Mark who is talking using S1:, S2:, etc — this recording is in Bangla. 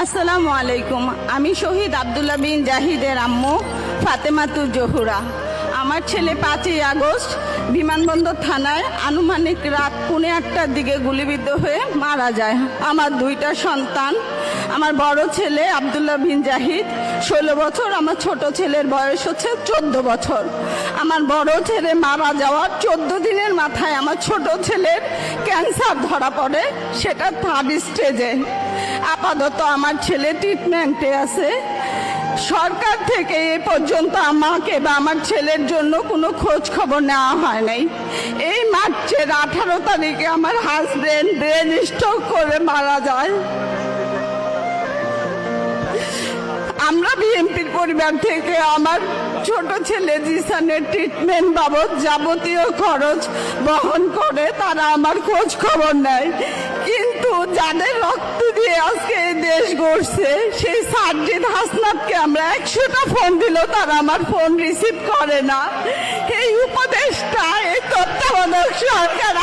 S1: আসসালামু আলাইকুম। আমি শহীদ আব্দুল্লাহ বিন জাহিদের আম্মু ফাতেমাতুর জহুরা। আমার ছেলে 5ই আগস্ট বিমানবন্দর থানায় আনুমানিক রাত 8:15টার দিকে গুলিবিদ্ধ হয়ে মারা যায়। আমার 2টা সন্তান, আমার বড় ছেলে আব্দুল্লাহ বিন জাহিদ 16 বছর, আমার ছোট ছেলের বয়স হচ্ছে 14 বছর। আমার বড় ছেলে মারা যাওয়ার 14 দিনের মাথায় আমার ছোট ছেলের ক্যান্সার ধরা পড়ে, সেটা 3rd স্টেজে। আপাতত আমার ছেলে ট্রিটমেন্টে আছে। সরকার থেকে এ পর্যন্ত আমাকে বা আমার ছেলের জন্য কোনো খোঁজ খবর নেওয়া হয় নাই। এই মার্চের 18 তারিখে আমার হাজবেন্ড ব্রেন স্ট্রোক করে মারা যায়। আমরা বিএনপির পরিবার থেকে আমার ছোট ছেলে জিসানের ট্রিটমেন্ট বাবদ যাবতীয় খরচ বহন করে তারা আমার খোঁজ খবর নেয়। কিন্তু যাদের রক্ত দিয়ে আজকে এই দেশ গড়ছে সেই সার্জিদ হাসনাতকে আমরা 100টা ফোন দিলেও তারা আমার ফোন রিসিভ করে না। এই উপদেশটা, এই তত্ত্বাবধায়ক সরকার